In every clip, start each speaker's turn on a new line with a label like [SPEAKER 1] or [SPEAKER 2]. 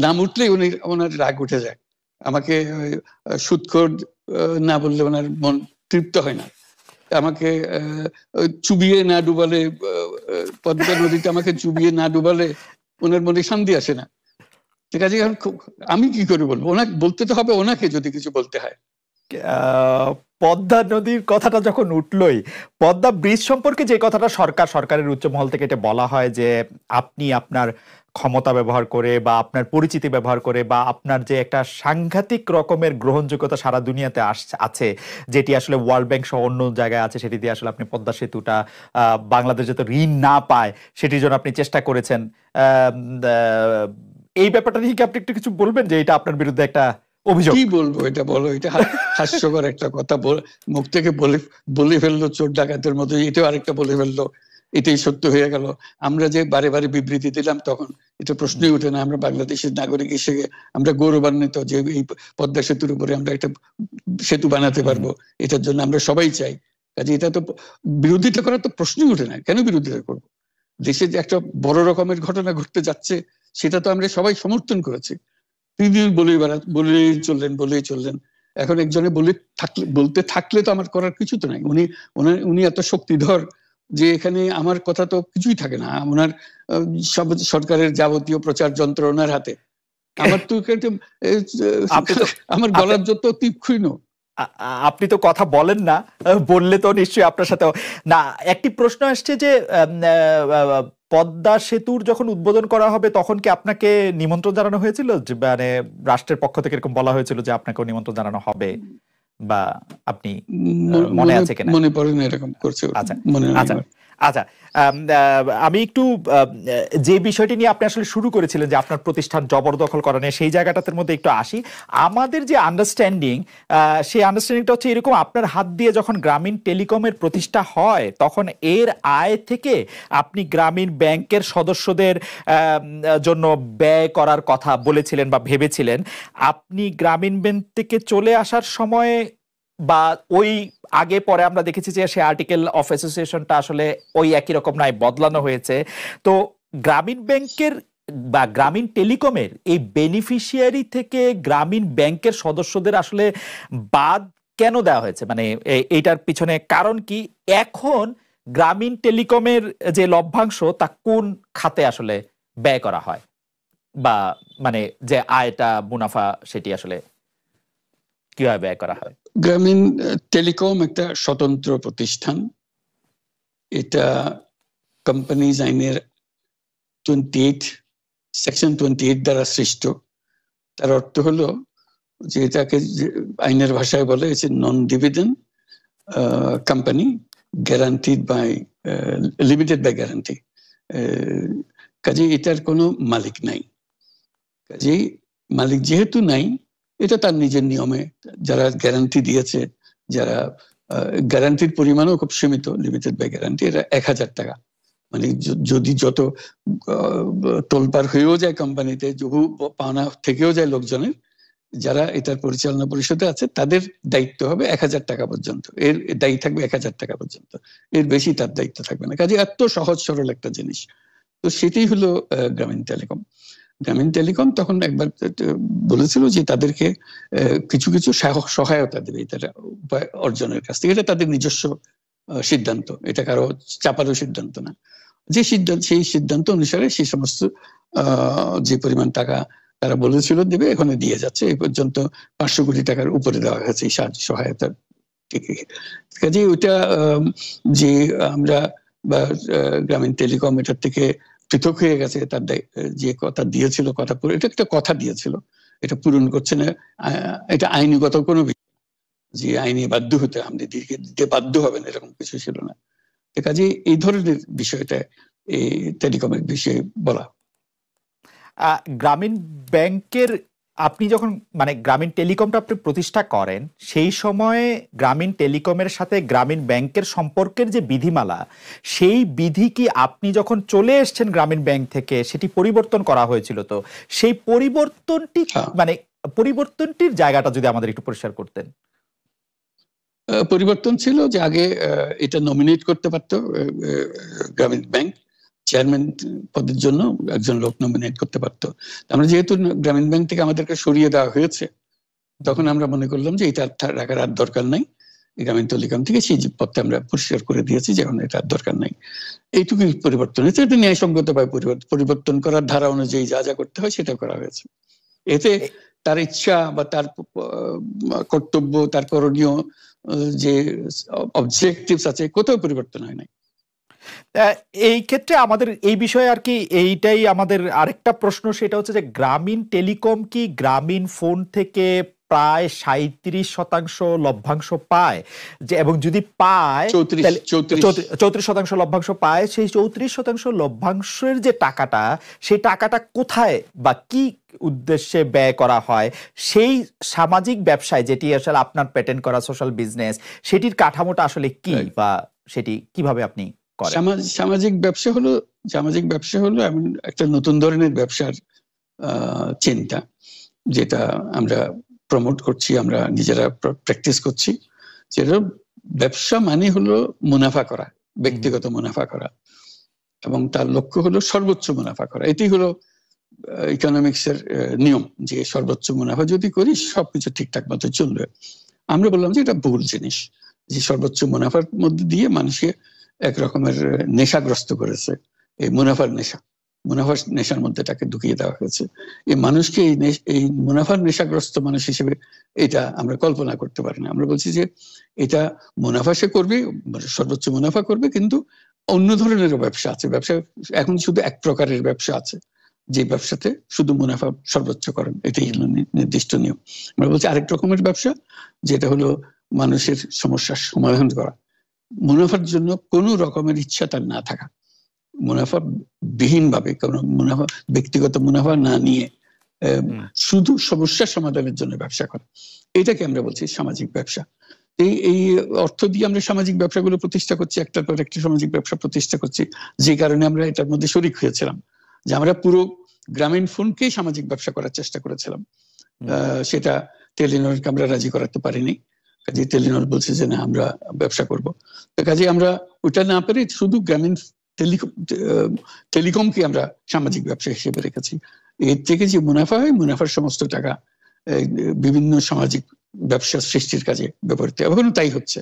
[SPEAKER 1] নাম উঠলেই ওনার রাগ উঠে যায়। আমাকে সুদখোর না বললে ওনার মন তৃপ্ত হয় না। আমাকে চুবিয়ে না ডুবালে, পদ্মা নদীতে আমাকে চুবিয়ে না ডুবালে ওনার মনে শান্তি আসে না। ঠিক আছে, আমি কি করে বলবো? ওনাকে বলতে তো হবে, ওনাকে যদি কিছু বলতে হয়।
[SPEAKER 2] পদ্মা নদীর কথাটা যখন উঠলই, পদ্মা ব্রিজ সম্পর্কে যে কথাটা সরকারের উচ্চ মহল থেকে এটা বলা হয় যে আপনি আপনার ক্ষমতা ব্যবহার করে বা আপনার পরিচিতি ব্যবহার করে বা আপনার যে একটা সাংঘাতিক রকমের গ্রহণযোগ্যতা সারা দুনিয়াতে আছে, যেটি আসলে ওয়ার্ল্ড ব্যাংক সহ অন্য জায়গায় আছে, সেটি দিয়ে আসলে আপনি পদ্মা সেতুটা বাংলাদেশ যাতে ঋণ না পায় সেটির জন্য আপনি চেষ্টা করেছেন। এই ব্যাপারটা নিয়ে কি আপনি একটু কিছু বলবেন, যে এটা আপনার বিরুদ্ধে একটা অভিযোগ?
[SPEAKER 1] কি বলবো, এটা বলো, এটা হাস্যকর একটা কথা মুখ থেকে বলে ফেললো চোর ডাকাতের মতো, এটাও আরেকটা বলে ফেললো, এটাই সত্য হয়ে গেল। আমরা যে বারে বারে বিবৃতি দিলাম তখন এটা প্রশ্নই উঠে না। আমরা বাংলাদেশের নাগরিক হিসেবে আমরা গৌরবান্বিত যে এই পদ্মা সেতুর উপরে আমরা একটা সেতু বানাতে পারবো, এটার জন্য আমরা সবাই চাই। কাজে এটা তো বিরোধিতা করার তো প্রশ্নই উঠে না। কেন বিরোধিতা করবো? দেশে যে একটা বড় রকমের ঘটনা ঘটতে যাচ্ছে সেটা তো আমরা সবাই সমর্থন করেছি। বলেই চললেন। এখন একজনে বলতে থাকলে তো আমার করার কিছু তো নাই। উনি এত শক্তিধর যে এখানে আমার কথা তো কিছুই থাকে না। ওনার সব সরকারের যাবতীয় প্রচার যন্ত্র ওনার হাতে। আমার তো আমার গলার যত তীক্ষ্ণ।
[SPEAKER 2] আপনি তো কথা বলেন না, বললে তো নিশ্চয়ই আপনার সাথে না। একটি প্রশ্ন আসছে যে পদ্মা সেতুর যখন উদ্বোধন করা হবে তখন কি আপনাকে নিমন্ত্রণ জানানো হয়েছিল? মানে রাষ্ট্রের পক্ষ থেকে এরকম বলা হয়েছিল যে আপনাকেও নিমন্ত্রণ জানানো হবে, বা আপনি মনে আছে কিনা?
[SPEAKER 1] মনে পড়ে না এরকম করছে।
[SPEAKER 2] আচ্ছা আচ্ছা আচ্ছা, আমি একটু যে বিষয়টি নিয়ে আপনি আসলে শুরু করেছিলেন যে আপনার প্রতিষ্ঠান জবরদখল করা নিয়ে, সেই জায়গাটার মধ্যে একটু আসি। আমাদের যে আন্ডারস্ট্যান্ডিং, সেই আন্ডারস্ট্যান্ডিংটা হচ্ছে এরকম: আপনার হাত দিয়ে যখন গ্রামীণ টেলিকমের প্রতিষ্ঠা হয় তখন এর আয় থেকে আপনি গ্রামীণ ব্যাংকের সদস্যদের জন্য ব্যয় করার কথা বলেছিলেন বা ভেবেছিলেন। আপনি গ্রামীণ ব্যাংক থেকে চলে আসার সময় বা ওই আগে পরে আমরা দেখেছি যে সে আর্টিকেল অফ অ্যাসোসিয়েশনটা আসলে ওই একই রকম নয়, বদলানো হয়েছে। তো গ্রামীণ ব্যাংকের বা গ্রামীণ টেলিকমের এই বেনিফিশিয়ারি থেকে গ্রামীণ ব্যাংকের সদস্যদের আসলে বাদ কেন দেওয়া হয়েছে? মানে এইটার পিছনে কারণ কি? এখন গ্রামীণ টেলিকমের যে লভ্যাংশ তা কোন খাতে আসলে ব্যয় করা হয়, বা মানে যে আয়টা মুনাফা সেটি আসলে কিভাবে ব্যয় করা হয়?
[SPEAKER 1] গ্রামীণ টেলিকম একটা স্বতন্ত্র প্রতিষ্ঠান। এটা কোম্পানিজ আইনের সেকশন 28 দ্বারা সৃষ্ট। তার অর্থ হলো যে এটাকে আইনের ভাষায় বলে non dividend company, guaranteed by limited by guarantee. কাজে এটার কোনো মালিক নাই। কাজেই মালিক যেহেতু নাই, এটা তার নিজের নিয়মে যারা গ্যারান্টি দিয়েছে, যারা গ্যারান্টির পরিমাণও খুব সীমিত, লিমিটেড বাই গ্যারান্টি, এটা 1000 টাকা। মানে যদি যত তোলপাড় হয়েও যায় কোম্পানিতে, বহু পাওনা থেকেও যায় লোকজনের, যারা এটার পরিচালনা পরিষদে আছে তাদের দায়িত্ব হবে 1000 টাকা পর্যন্ত। এর দায়ী থাকবে 1000 টাকা পর্যন্ত, এর বেশি তার দায়িত্ব থাকবে না। কাজে এত সহজ সরল একটা জিনিস। তো সেটাই হলো গ্রামীণ টেলিকম। গ্রামীণ টেলিকম তখন একবার বলেছিল যে তাদেরকে কিছু কিছু সহায়তা দেবে এটার উপায় অর্জনের কাছ থেকে। এটা তাদের নিজস্ব সিদ্ধান্ত, এটা কারো চাপারও সিদ্ধান্ত না। সেই সিদ্ধান্ত অনুসারে সেই সমস্ত যে পরিমাণ টাকা তারা বলেছিল দেবে, এখানে দিয়ে যাচ্ছে। এই পর্যন্ত 500 কোটি টাকার উপরে দেওয়া হয়েছে এই সাহায্য সহায়তা থেকে। কাজে ওইটা যে আমরা বা গ্রামীণ টেলিকম এটার থেকে পৃথক হয়ে গেছে, তার যে কথা দিয়েছিল, কথা পুরো, এটা একটা কথা দিয়েছিল, এটা পূরণ করছে না। এটা আইনগত কোনো যে আইনি বাধ্য হতে আপনি দিতে বাধ্য হবেন এরকম কিছু ছিল না। কাজে এই ধরনের বিষয়টা এই টেলিকমের বিষয়ে বলা।
[SPEAKER 2] গ্রামীণ ব্যাংকের আপনি যখন মানে গ্রামীণ টেলিকমটা আপনি প্রতিষ্ঠা করেন, সেই সময়ে গ্রামীণ টেলিকমের সাথে গ্রামীণ ব্যাংকের সম্পর্কের যে বিধিমালা, সেই বিধি কি আপনি যখন চলে এসছেন গ্রামীণ ব্যাংক থেকে সেটি পরিবর্তন করা হয়েছিল? তো সেই পরিবর্তনটি মানে পরিবর্তনটির জায়গাটা যদি আমাদের একটু পরিষ্কার করতেন।
[SPEAKER 1] পরিবর্তন ছিল যে আগে এটা নমিনেট করতে পারতো গ্রামীণ ব্যাংক, চেয়ারম্যান পদের জন্য একজন লোক নমিনেট করতে পারতো। আমরা যেহেতু গ্রামীণ ব্যাংক থেকে আমাদেরকে সরিয়ে দেওয়া হয়েছে, তখন আমরা মনে করলাম যে এটা রাখার আর দরকার নাই, গ্রামীণ টেলিকম থেকে সেই পদটা আমরা পরিষ্কার করে দিয়েছি, যেমন এটা আর দরকার নাই। এইটুকুই পরিবর্তন হয়েছে। এটা ন্যায়সঙ্গতভাবে পরিবর্তন করার ধারা অনুযায়ী যা যা করতে হয় সেটা করা হয়েছে। এতে তার ইচ্ছা বা তার কর্তব্য, তার করণীয় যে অবজেক্টিভস আছে, কোথাও পরিবর্তন হয় নাই।
[SPEAKER 2] এই ক্ষেত্রে আমাদের এই বিষয়ে আর কি এইটাই আমাদের আরেকটা প্রশ্ন, সেটা হচ্ছে যে গ্রামীণ টেলিকম কি গ্রামীণ ফোন থেকে প্রায় 37% লভ্যাংশ পায়, যে এবং যদি পায় 34% লভ্যাংশ পায়, সেই 34% লভ্যাংশের যে টাকাটা, সেই টাকাটা কোথায় বা কি উদ্দেশ্যে ব্যয় করা হয়? সেই সামাজিক ব্যবসায়, যেটি আসলে আপনার প্যাটেন্ট করা সোশ্যাল বিজনেস, সেটির কাঠামোটা আসলে কি, বা সেটি কিভাবে আপনি করেন?
[SPEAKER 1] সামাজিক ব্যবসা হলো এমন একটা নতুন ধরনের ব্যবসার চিন্তা, যেটা আমরা প্রমোট করছি, আমরা নিজেরা প্র্যাকটিস করছি। যেটা ব্যবসা মানে হলো মুনাফা করা, ব্যক্তিগত মুনাফা করা, এবং তার লক্ষ্য হলো সর্বোচ্চ মুনাফা করা। এটি হলো ইকোনমিক্স এর নিয়ম, যে সর্বোচ্চ মুনাফা যদি করি সবকিছু ঠিকঠাক মতো চলবে। আমরা বললাম যে এটা ভুল জিনিস, যে সর্বোচ্চ মুনাফার মধ্যে দিয়ে মানুষকে এক রকমের নেশাগ্রস্ত করেছে, এই মুনাফার নেশার মধ্যে তাকে ঢুকিয়ে দেওয়া হয়েছে। এই মানুষকে এই মুনাফার নেশাগ্রস্ত মানুষ হিসেবে এটা আমরা কল্পনা করতে পারি না। আমরা বলছি যে এটা মুনাফা সে করবে, সর্বোচ্চ মুনাফা করবে, কিন্তু অন্য ধরনের ব্যবসা আছে। ব্যবসা এখন শুধু এক প্রকারের ব্যবসা আছে, যে ব্যবসাতে শুধু মুনাফা সর্বোচ্চকরণ, এটাই নির্দিষ্ট নিয়ম। আমরা বলছি আরেক রকমের ব্যবসা, যেটা হলো মানুষের সমস্যার সমাধান করা, মুনাফার জন্য কোনো রকমের ইচ্ছা তার না থাকা, মুনাফা বিহীন ভাবে, কোনো মুনাফা, ব্যক্তিগত মুনাফা না নিয়ে শুধু সমস্যার সমাধানের জন্য ব্যবসা করা, এটাকে আমরা বলছি সামাজিক ব্যবসা। এই অর্থ দিয়ে আমরা সামাজিক ব্যবসাগুলো প্রতিষ্ঠা করছি, একটার পর একটা সামাজিক ব্যবসা প্রতিষ্ঠা করছি, যে কারণে আমরা এটার মধ্যে শরিক হয়েছিলাম, যে আমরা পুরো গ্রামীণ ফোনকেই সামাজিক ব্যবসা করার চেষ্টা করেছিলাম। সেটা টেলিনরকে আমরা রাজি করাতে পারিনি, কাজে টেলিনর বলছে যে না, আমরা ব্যবসা করব। তো কাজে আমরা ওটা না পেরে শুধু গ্রামীণ টেলিকমকে আমরা সামাজিক ব্যবসা হিসেবে রেখেছি। এর থেকে যে মুনাফা হয়, মুনাফার সমস্ত টাকা বিভিন্ন সামাজিক ব্যবসা সৃষ্টির কাজে ব্যবহৃত, এবং তাই হচ্ছে।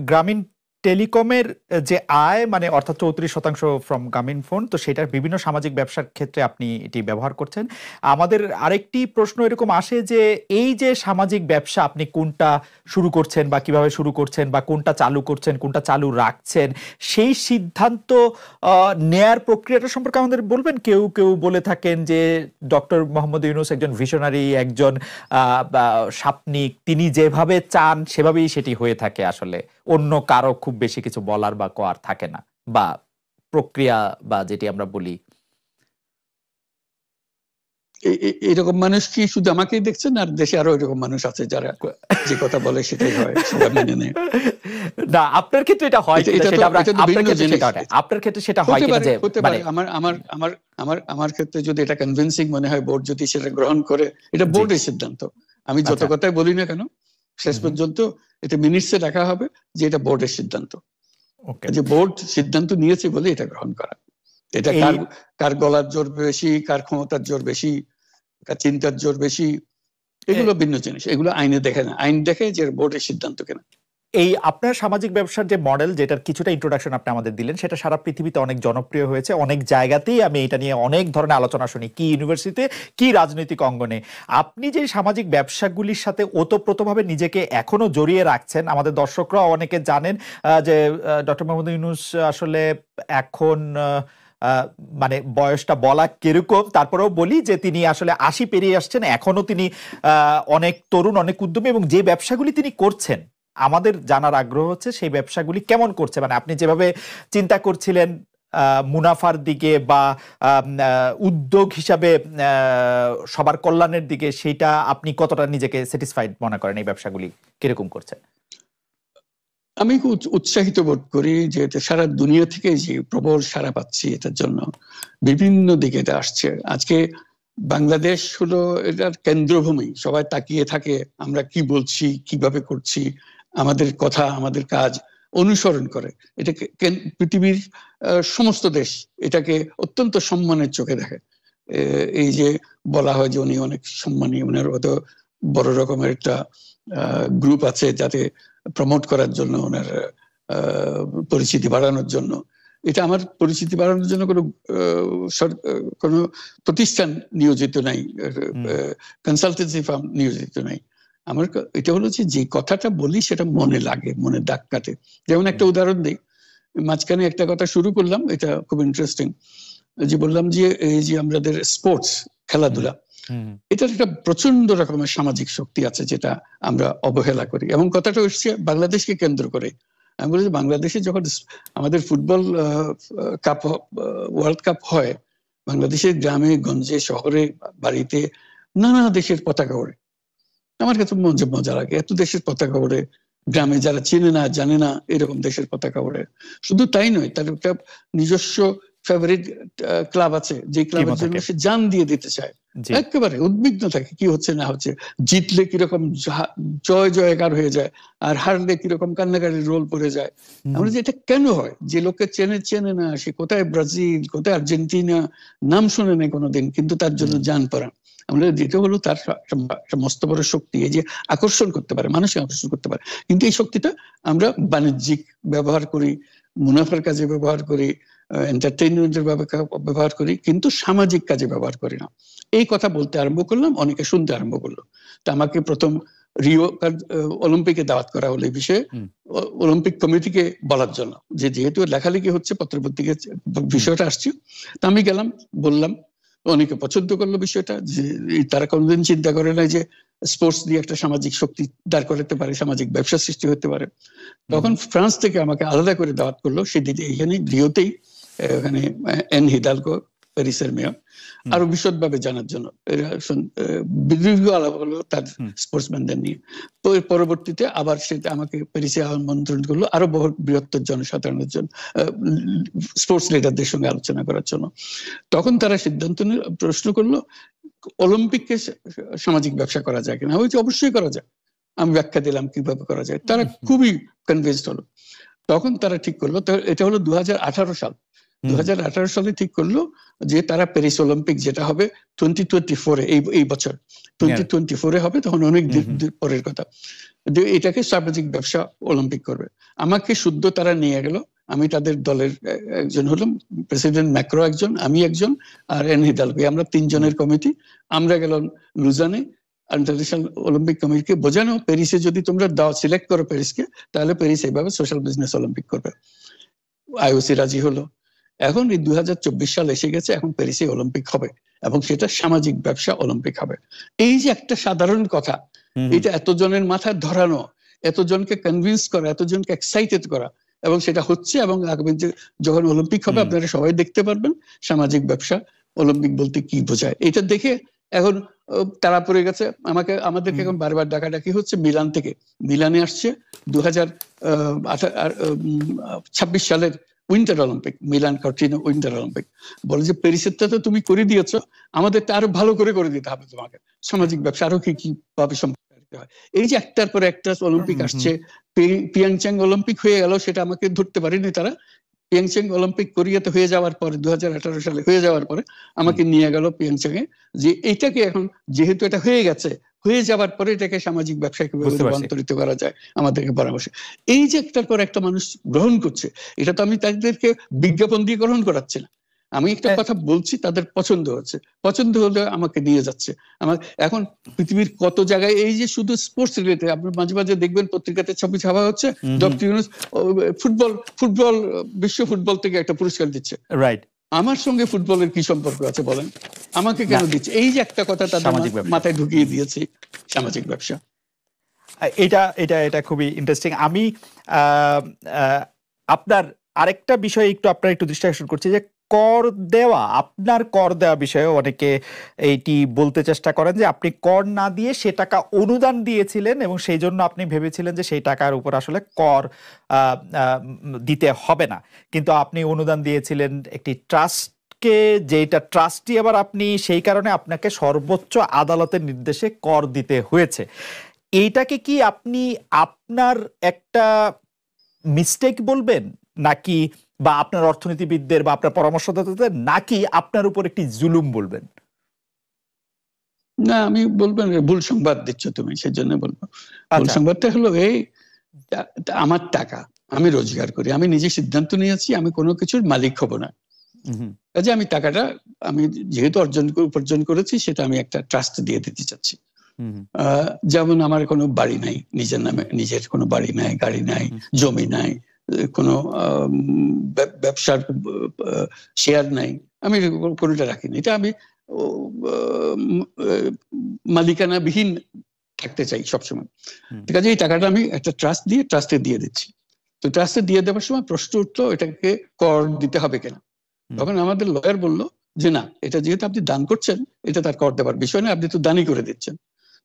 [SPEAKER 2] গ্রামীণ টেলিকমের যে আয়, মানে অর্থাৎ 34% ফ্রম গ্রামীণ ফোন, তো সেটার বিভিন্ন সামাজিক ব্যবসার ক্ষেত্রে আপনি এটি ব্যবহার করছেন। আমাদের আরেকটি প্রশ্ন এরকম আসে যে এই যে সামাজিক ব্যবসা আপনি কোনটা শুরু করছেন বা কিভাবে শুরু করছেন, বা কোনটা চালু করছেন, কোনটা চালু রাখছেন, সেই সিদ্ধান্ত নেয়ার প্রক্রিয়াটা সম্পর্কে আমাদের বলবেন? কেউ কেউ বলে থাকেন যে ডক্টর মোহাম্মদ ইউনূস একজন ভিশনারি, একজন স্বপ্নিক, তিনি যেভাবে চান সেভাবেই সেটি হয়ে থাকে। আসলে অন্য কারো খুব বেশি কিছু বলার বা করার থাকে না, বা প্রক্রিয়া বা যেটি আমরা বলি।
[SPEAKER 1] এরকম মানুষ কি শুধু আমাকেই দেখছেন, আর দেশে আরো এরকম মানুষ আছে যারা যে কথা বলে সেটাই হয়, সবাই মেনে নেয়?
[SPEAKER 2] না, আপনার ক্ষেত্রে এটা হয় কিনা সেটা আমরা, আপনার ক্ষেত্রে সেটা হয় কিনা যে
[SPEAKER 1] মানে আমার ক্ষেত্রে যদি এটা কনভিন্সিং মনে হয়, বোর্ড যদি সেটা গ্রহণ করে, এটা বোর্ডের সিদ্ধান্ত। আমি যত কথাই বলি না কেন, শেষ পর্যন্ত এটা মিনিটসে রাখা হবে যে এটা বোর্ডের সিদ্ধান্ত। যে বোর্ড সিদ্ধান্ত নিয়েছে বলে এটা গ্রহণ করা। এটা কার গলার জোর বেশি, কার ক্ষমতার জোর বেশি, কার চিন্তার জোর বেশি, এগুলো ভিন্ন জিনিস। এগুলো আইনে দেখে না, আইন দেখে যে বোর্ডের সিদ্ধান্ত কেনা।
[SPEAKER 2] এই আপনার সামাজিক ব্যবসার যে মডেল, যেটার কিছুটা ইন্ট্রোডাকশন আপনি আমাদের দিলেন, সেটা সারা পৃথিবীতে অনেক জনপ্রিয় হয়েছে। অনেক জায়গাতেই আমি এটা নিয়ে অনেক ধরনের আলোচনা শুনি, কি ইউনিভার্সিটিতে, কি রাজনৈতিক অঙ্গনে। আপনি যে সামাজিক ব্যবসাগুলির সাথে ওতপ্রোতভাবে নিজেকে এখনো জড়িয়ে রাখছেন, আমাদের দর্শকরা অনেকে জানেন যে ডক্টর মোহাম্মদ ইউনূস আসলে এখন মানে বয়সটা বলা কিরকম, তারপরেও বলি যে তিনি আসলে 80 পেরিয়ে আসছেন, এখনো তিনি অনেক তরুণ, অনেক উদ্যমী, এবং যে ব্যবসাগুলি তিনি করছেন আমাদের জানার আগ্রহ হচ্ছে সেই ব্যবসাগুলি কেমন করছে। মানে আপনি যেভাবে চিন্তা করছিলেন মুনাফার দিকে বা উদ্যোগ হিসাবে সবার কল্যাণের দিকে, সেটা আপনি কতটা নিজেকে স্যাটিসফাইড মনে করেন? এই ব্যবসাগুলি কিরকম করছে?
[SPEAKER 1] আমি খুব উৎসাহিত বোধ করি যে সারা দুনিয়া থেকে যে প্রবল সাড়া পাচ্ছি এটার জন্য, বিভিন্ন দিকে এটা আসছে। আজকে বাংলাদেশ হলো এটার কেন্দ্রভূমি, সবাই তাকিয়ে থাকে আমরা কি বলছি, কিভাবে করছি, আমাদের কথা, আমাদের কাজ, অনুসরণ করে। এটাকে পৃথিবীর সমস্ত দেশ এটাকে অত্যন্ত সম্মানের চোখে দেখে। এই যে বলা হয় যে উনি অনেক সম্মানী, ওনার অত বড় রকমের একটা গ্রুপ আছে যাতে প্রমোট করার জন্য, ওনার পরিচিতি বাড়ানোর জন্য। এটা আমার পরিচিতি বাড়ানোর জন্য কোনো প্রতিষ্ঠান নিয়োজিত নাই, কনসালটেন্সি ফার্ম নিয়োজিত নাই। আমার এটা হলো যে কথাটা বলি সেটা মনে লাগে, মনে দাগ কাটে। যেমন একটা উদাহরণ দিই, মাঝখানে একটা কথা শুরু করলাম, এটা খুব ইন্টারেস্টিং, যে বললাম যে এই যে আমাদের স্পোর্টস, খেলাধুলা, এটার একটা প্রচন্ড রকমের সামাজিক শক্তি আছে যেটা আমরা অবহেলা করি, এবং কথাটা হচ্ছে বাংলাদেশকে কেন্দ্র করে। আমি বলি যে বাংলাদেশে যখন আমাদের ফুটবল কাপ, ওয়ার্ল্ড কাপ হয়, বাংলাদেশের গ্রামে গঞ্জে শহরে বাড়িতে নানা দেশের পতাকা ওড়ে। আমার কাছে মজা লাগে, এত দেশের পতাকা ওড়ে, গ্রামে যারা চেনে না জানে না এরকম দেশের পতাকা ওড়ে। শুধু তাই নয়, তার একটা নিজস্ব ফেভারিট ক্লাব আছে যে ক্লাবের জন্য সে জান দিয়ে দিতে চায়, একেবারে উদ্বিগ্ন থাকে কি হচ্ছে না হচ্ছে, জিতলে কিরকম জয় জয়কার হয়ে যায়, আর হারলে কিরকম কান্নাকাটির রোল পড়ে যায়। আমরা যে এটা কেন হয়, যে লোককে চেনে না, সে কোথায় ব্রাজিল, কোথায় আর্জেন্টিনা, নাম শুনে নেই কোনোদিন, কিন্তু তার জন্য জান পড়া। আমরা যেটা হলো তার মস্ত বড় শক্তি, এই যে আকর্ষণ করতে পারে, মানুষকে আকর্ষণ করতে পারে। কিন্তু এই শক্তিটা আমরা বাণিজ্যিক ব্যবহার করি, মুনাফার কাজে ব্যবহার করি, এন্টারটেইনমেন্টের ব্যবহার করি, কিন্তু সামাজিক কাজে ব্যবহার করি না। এই কথা বলতে আরম্ভ করলাম, অনেকে শুনতে আরম্ভ করলো। তা আমাকে প্রথম রিও অলিম্পিকে দাওয়াত করা হলো এই বিষয়ে, অলিম্পিক কমিটিকে বলার জন্য, যে যেহেতু লেখালেখি হচ্ছে, পত্রপত্রিকা বিষয়টা আসছে। তা আমি গেলাম, বললাম, অনেকে পছন্দ করলো বিষয়টা, যে তারা কোনোদিন চিন্তা করে না যে স্পোর্টস দিয়ে একটা সামাজিক শক্তি দাঁড় করাতে পারে, সামাজিক ব্যবসা সৃষ্টি হতে পারে। তখন ফ্রান্স থেকে আমাকে আলাদা করে দাওয়াত করলো, সেদিকে এখানে রিওতেই, ওখানে এন হিদালগো, প্যারিসের মেয়র, আরো বিশদভাবে জানার জন্য দীর্ঘ আলাপ হলো তার স্পোর্টসম্যানদের নিয়ে। তো পরবর্তীতে আবার সেটা আমাকে প্যারিসে আমন্ত্রণ করলো আরো বহু বৃহত্তর জনসাধারণের জন্য, স্পোর্টস লিডারদের সঙ্গে আলোচনা করার জন্য। তখন তারা সিদ্ধান্ত নিয়ে প্রশ্ন করলো, অলিম্পিককে সামাজিক ব্যবসা করা যায় কিনা? হয়েছে, অবশ্যই করা যায়। আমি ব্যাখ্যা দিলাম কিভাবে করা যায়, তারা খুবই কনভিন্সড হলো। তখন তারা ঠিক করলো, এটা হলো 2018 সাল, 2018 সালে ঠিক করলো যে তারা প্যারিস অলিম্পিক যেটা হবে 2024-এ, এই বছর 2024-এ হবে, তখন অনেক পরের কথা, যে এটাকে সামাজিক ব্যবসা অলিম্পিক করবে। আমাকে শুদ্ধ তারা নিয়ে গেল, আমি তাদের দলের একজন হলাম, প্রেসিডেন্ট ম্যাক্রো একজন, আমি একজন, আর এন হিদালগো, আমরা তিনজনের কমিটি। আমরা গেলাম লুজানে, ইন্টারন্যাশনাল অলিম্পিক কমিটিকে বোঝানো, প্যারিসে যদি তোমরা দাও, সিলেক্ট করো প্যারিসকে, তাহলে প্যারিস এইভাবে সোশ্যাল বিজনেস অলিম্পিক করবে। আইওসি রাজি হলো। এখন এই 2024 সাল এসে গেছে, এখন প্যারিসে অলিম্পিক হবে, এবং সেটা সামাজিক ব্যবসা অলিম্পিক হবে। এই যে একটা সাধারণ কথা, এটা এতজনের মাথায় ধরানো, এতজনকে কনভিন্স করা, এতজনকে এক্সাইটেড করা, এবং সেটা হচ্ছে। এবং আগামী যখন অলিম্পিক হবে আপনারা সবাই দেখতে পারবেন সামাজিক ব্যবসা অলিম্পিক বলতে কি বোঝায়। এটা দেখে এখন তারা পড়ে গেছে, আমাদেরকে এখন বারবার ডাকাডাকি হচ্ছে মিলান থেকে। মিলানে আসছে 2026 সালের winter Olympic, Milan Cortina winter Olympic. বলে যে প্যারিসেরটা তো তুমি করে দিয়েছ, আমাদেরটা আরো ভালো করে দিতে হবে তোমাকে, সামাজিক ব্যবসা আরো কি ভাবে সম্পর্কিত হয়। এই যে একটার পর একটা অলিম্পিক আসছে, পিয়ংচাং অলিম্পিক হয়ে গেল, সেটা আমাকে ধরতে পারেনি তারা। পিয়ংচাং অলিম্পিক কোরিয়াতে হয়ে যাওয়ার পরে, 2018 সালে হয়ে যাওয়ার পরে আমাকে নিয়ে গেল পিয়ংচাং এ, যে এটাকে এখন যেহেতু এটা হয়ে গেছে, হয়ে যাওয়ার পরে এটাকে সামাজিক ব্যবসায় কিভাবে রূপান্তরিত করা যায় আমাদেরকে পরামর্শ। এই যে একটার পর একটা মানুষ গ্রহণ করছে, এটা তো আমি তাদেরকে বিজ্ঞাপন দিয়ে গ্রহণ করাচ্ছি না, আমি একটা কথা বলছি, তাদের পছন্দ হচ্ছে, পছন্দ হলে আমাকে নিয়ে যাচ্ছে। আমার এখন পৃথিবীর কত জায়গায় এই যে শুধু স্পোর্টস রিলেটেড, আপনি মাঝে মাঝে দেখবেন পত্রিকাতে ছবি ছাপা হচ্ছে, ডক্টর ইউনূস ফুটবল বিশ্ব ফুটবল থেকে একটা পুরস্কার দিচ্ছে। রাইট, আমার সঙ্গে ফুটবলের কি সম্পর্ক আছে বলেন? আমাকে কেন দিচ্ছে? এই যে একটা কথা তাদের মাথায় ঢুকিয়ে দিয়েছে, সামাজিক ব্যবসা।
[SPEAKER 2] এটা খুবই ইন্টারেস্টিং। আমি আপনার আরেকটা বিষয় আপনার একটু দৃষ্টি আকর্ষণ করছি, যে কর দেওয়া, আপনার কর দেওয়া বিষয়ে অনেকে এইটি বলতে চেষ্টা করেন যে আপনি কর না দিয়ে সে টাকা অনুদান দিয়েছিলেন, এবং সেই জন্য আপনি ভেবেছিলেন যে সেই টাকার উপর আসলে কর দিতে হবে না, কিন্তু আপনি অনুদান দিয়েছিলেন একটি ট্রাস্টকে, যেটা ট্রাস্টই আবার আপনি, সেই কারণে আপনাকে সর্বোচ্চ আদালতের নির্দেশে কর দিতে হয়েছে। এইটাকে কি আপনি আপনার একটা মিস্টেক বলবেন, নাকি বা আপনার অর্থনীতিবিদদের বা আপনার পরামর্শদাতাদের, নাকি আপনার উপর একটি জুলুম বলবেন?
[SPEAKER 1] না, আমি বলবো না, ভুল সংবাদ দিচ্ছ তুমি, সেজন্য বলবো। ভুল
[SPEAKER 2] আচ্ছা।
[SPEAKER 1] সংবাদটা হলো এই, আমার টাকা, আমি রোজগার করি, আমি নিজে সিদ্ধান্ত নিয়েছি আমি কোনো কিছুর মালিক হব না। কাজে আমি টাকাটা আমি যেহেতু উপার্জন করেছি, সেটা আমি একটা ট্রাস্ট দিয়ে দিতে চাচ্ছি। যেমন আমার কোনো বাড়ি নাই, নিজের নামে নিজের কোনো বাড়ি নাই, গাড়ি নাই, জমি নাই, কোনো ব্যবসার শেয়ার নাই, আমি কোনোটা রাখিনি। এটা আমি মালিকানাবিহীন থাকতে চাই সবসময়। ঠিক আছে, এই টাকাটা আমি একটা ট্রাস্টে দিয়ে দিচ্ছি। তো ট্রাস্টে দিয়ে দেওয়ার সময় প্রশ্ন উঠলো, এটাকে কর দিতে হবে কিনা। তখন আমাদের লয়ার বললো যে না, এটা যেহেতু আপনি দান করছেন, এটা তার কর দেওয়ার বিষয় না, আপনি তো দানই করে দিচ্ছেন।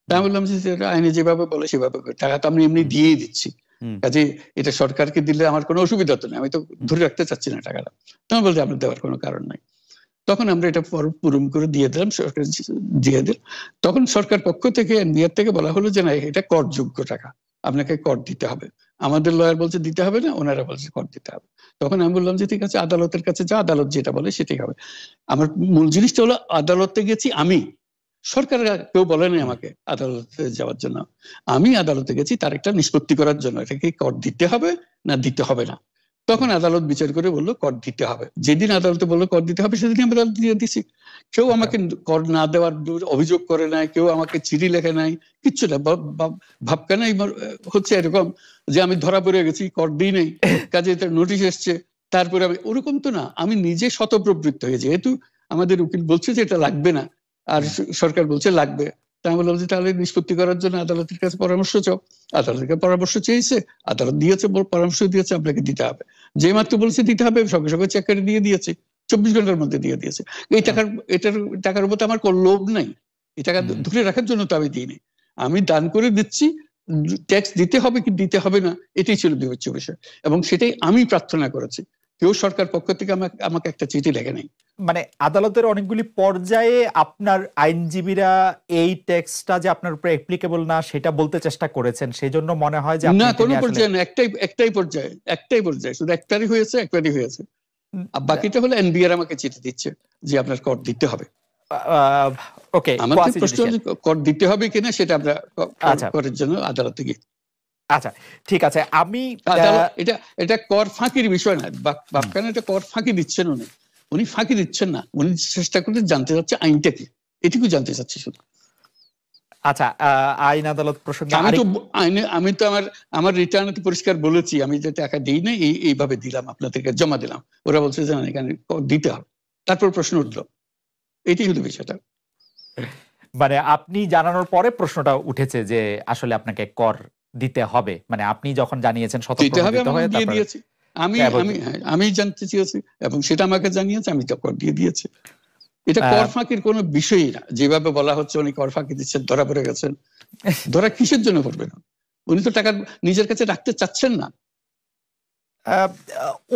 [SPEAKER 1] তা বললাম যে আইনে যেভাবে বলে সেভাবে, টাকা তো আমি এমনি দিয়েই দিচ্ছি, কাজে এটা সরকারকে দিলে আমার কোনো অসুবিধা তো নেই, আমি তো ধরে রাখতে চাচ্ছি না টাকাটা। তখন বলতে আপনার দেওয়ার কোনো কারণ নাই। তখন আমরা এটা পূরণ করে দিয়ে দিলাম, সরকার দিয়ে দিল। তখন সরকার পক্ষ থেকে, এনবিআর থেকে বলা হলো যে না, এটা করযোগ্য টাকা, আপনাকে কর দিতে হবে। আমাদের লয়ার বলছে দিতে হবে না, ওনারা বলছে কর দিতে হবে। তখন আমি বললাম যে ঠিক আছে, আদালতের কাছে যা, আদালত যেটা বলে সেটাই হবে। আমার মূল জিনিসটা হলো, আদালতে গেছি আমি, সরকার কেউ বলেনি আমাকে আদালতে যাওয়ার জন্য। আমি আদালতে গেছি তার একটা নিষ্পত্তি করার জন্য, এটাকে কর দিতে হবে না দিতে হবে না। তখন আদালত বিচার করে বললো কর দিতে হবে। যেদিন আদালতে বললো কর দিতে হবে, সেদিন আমি আদালত দিয়ে দিছি। কেউ আমাকে কর না দেওয়ার অভিযোগ করে নাই, কেউ আমাকে চিঠি লেখে নাই, কিচ্ছু না। ভাবখানা হচ্ছে এরকম যে আমি ধরা পড়ে গেছি, কর দিই নাই, কাজে নোটিশ এসছে, তারপরে আমি, ওরকম তো না। আমি নিজে শতপ্রবৃত্ত হয়ে, যেহেতু আমাদের উকিল বলছে যে এটা লাগবে না, আর সরকার বলছে লাগবে, তা আমি বললাম যে তাহলে নিষ্পত্তি করার জন্য আদালতের কাছে পরামর্শ চাও। আদালতের পরামর্শ চেয়েছে, আদালত দিয়েছে, পরামর্শ দিয়েছে আপনাকে দিতে হবে। যে মাত্র বলছে দিতে হবে, সঙ্গে সঙ্গে চেক করে দিয়ে দিয়েছে, 24 ঘন্টার মধ্যে দিয়ে দিয়েছে। এই টাকার উপর আমার কোনো লোভ নাই, এই টাকা ধরে রাখার জন্য তো আমি দিইনি, আমি দান করে দিচ্ছি। ট্যাক্স দিতে হবে কি দিতে হবে না, এটাই ছিল বিবেচ্য বিষয়, এবং সেটাই আমি প্রার্থনা করেছি। কেউ সরকার পক্ষ থেকে আমাকে একটা চিঠি লেখে নাই।
[SPEAKER 2] মানে আদালতের অনেকগুলি পর্যায়ে আপনার আইনজীবীরা এই ট্যাক্সটা যে আপনার উপরে অ্যাপ্লিকেবল না সেটা বলতে চেষ্টা করেছেন, সেজন্য মনে হয় যে
[SPEAKER 1] না, কোনো পর্যায়ে না, একটাই পর্যায়ে, শুধু একটারই হয়েছে। আর বাকিটা হলো এনবিআর আমাকে চিঠি দিচ্ছে যে আপনার কর দিতে হবে।
[SPEAKER 2] ওকে,
[SPEAKER 1] আমাদের প্রশ্ন কর দিতে হবে কিনা, সেটা আমরা করার জন্য আদালতে গিয়ে।
[SPEAKER 2] আচ্ছা, ঠিক আছে। আমি
[SPEAKER 1] এটা কর ফাঁকির বিষয় না, বাপখানে এটা কর ফাঁকি দিচ্ছেন উনি ফাঁকি দিচ্ছেন না, উনি চেষ্টা করতে জানতে চাচ্ছে আইনটা কি, এটুকু জানতে চাচ্ছি শুধু।
[SPEAKER 2] আচ্ছা, আইন আদালত প্রসঙ্গে
[SPEAKER 1] আমি তো আমার রিটার্নে তো পরিষ্কার বলেছি, আমি যে টাকা দিই না, এইভাবে দিলাম, আপনাদেরকে জমা দিলাম। ওরা বলছে যে না, এখানে দিতে হবে। তারপর প্রশ্ন উঠলো, এইটাই হলো বিষয়টা।
[SPEAKER 2] মানে আপনি জানানোর পরে প্রশ্নটা উঠেছে যে আসলে আপনাকে কর দিতে হবে, মানে আপনি যখন জানিয়েছেন
[SPEAKER 1] আমি জানতে চেয়েছি এবং সেটা আমাকে জানিয়েছে, আমি তো কর দিয়ে দিয়েছি। এটা কর ফাঁকির কোনো বিষয়ই না, যেভাবে বলা হচ্ছে উনি কর ফাঁকি দিচ্ছেন, ধরা পড়ে গেছেন। ধরা কিসের জন্য পড়বেন? উনি তো টাকা নিজের কাছে রাখতে চাচ্ছেন না,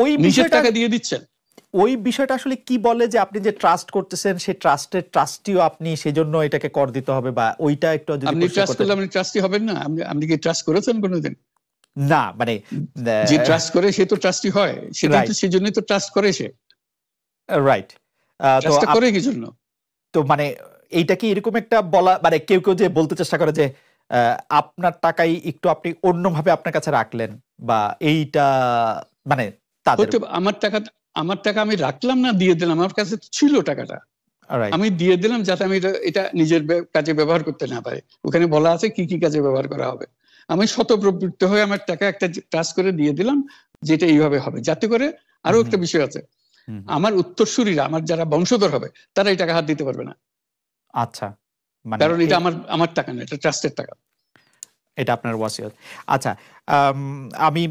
[SPEAKER 2] ওই
[SPEAKER 1] নিজের টাকা দিয়ে দিচ্ছেন।
[SPEAKER 2] ওই বিষয়টা আসলে কি বলে যে আপনি যে ট্রাস্ট করতেছেন, সেই ট্রাস্টের ট্রাস্টিও আপনি, সেজন্য এটাকে কর দিতে হবে, বা ওইটা একটু যদি
[SPEAKER 1] আপনি ট্রাস্ট করলে আপনি ট্রাস্টি হবেন না? আপনি কি ট্রাস্ট করেছেন কোনোদিন?
[SPEAKER 2] না, মানে
[SPEAKER 1] যে ট্রাস্ট করে সে তো ট্রাস্টি হয়, সেটাই তো, সেজন্যই তো ট্রাস্ট করে সে।
[SPEAKER 2] রাইট।
[SPEAKER 1] ট্রাস্ট করে কি জন্য?
[SPEAKER 2] তো মানে এইটা কি এরকম একটা বলা, মানে কেউ যে বলতে চেষ্টা করে যে আপনার টাকাই একটু আপনি অন্যভাবে আপনার কাছে রাখলেন, বা এইটা মানে
[SPEAKER 1] আমার টাকা আমি রাখলাম না, দিয়ে দিলাম, আমার কাছে ছিল টাকাটা, আমি দিয়ে দিলাম যাতে আমি এটা নিজের কাজে ব্যবহার করতে না পারি। ওখানে বলা আছে কি কি কাজে ব্যবহার করা হবে। আমি শতপ্রবৃত্ত হয়ে আমার টাকা একটা ট্রাস্ট করে দিয়ে দিলাম, যেটা এইভাবে হবে, যাতে করে আরো একটা বিষয় আছে, আমার উত্তরসূরিরা, আমার যারা বংশধর হবে, তারা এই টাকা হাত দিতে পারবে না।
[SPEAKER 2] আচ্ছা,
[SPEAKER 1] কারণ এটা আমার টাকা না, এটা ট্রাস্টের টাকা,
[SPEAKER 2] এটা আপনার ওয়াসিয়ত। আচ্ছা, আমি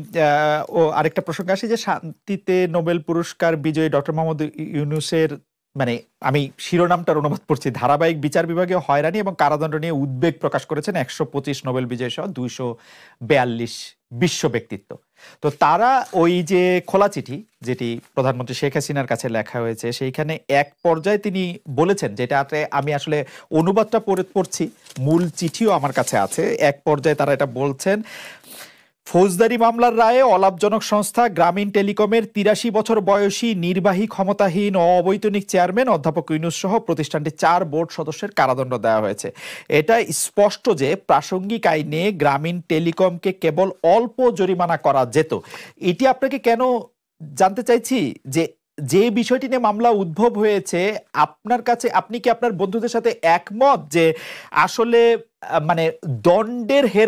[SPEAKER 2] আরেকটা প্রসঙ্গে আসি যে শান্তিতে নোবেল পুরস্কার বিজয়ী ডক্টর মোহাম্মদ ইউনূসের, মানে আমি শিরোনামটার অনুবাদ পড়ছি, ধারাবাহিক বিচার বিভাগে হয়রানি এবং কারাদণ্ড নিয়ে উদ্বেগ প্রকাশ করেছেন 125 নোবেল বিজয়ী সহ 242 বিশ্ব ব্যক্তিত্ব। তো তারা ওই যে খোলা চিঠি, যেটি প্রধানমন্ত্রী শেখ হাসিনার কাছে লেখা হয়েছে, সেইখানে এক পর্যায়ে তিনি বলেছেন, যেটাতে আমি আসলে অনুবাদটা পড়ছি, মূল চিঠিও আমার কাছে আছে। এক পর্যায়ে তারা এটা বলছেন, ফৌজদারি মামলার রায়ে অলাভজনক সংস্থা গ্রামীণ টেলিকমের ৮৩ বছর বয়সী নির্বাহী ক্ষমতাহীন ও অবৈতনিক চেয়ারম্যান অধ্যাপক ইউনূস সহ প্রতিষ্ঠানটির ৪ বোর্ড সদস্যের কারাদণ্ড দেওয়া হয়েছে। এটা স্পষ্ট যে প্রাসঙ্গিক আইনে গ্রামীণ টেলিকমকে কেবল অল্প জরিমানা করা যেত। এটি আপনাকে কেন জানতে চাইছি যে যে বিষয়টি নিয়ে মামলা উদ্ভব হয়েছে, আপনার কাছে আপনি কি আপনার বন্ধুদের সাথে একমত যে আসলে মানে দণ্ডের হের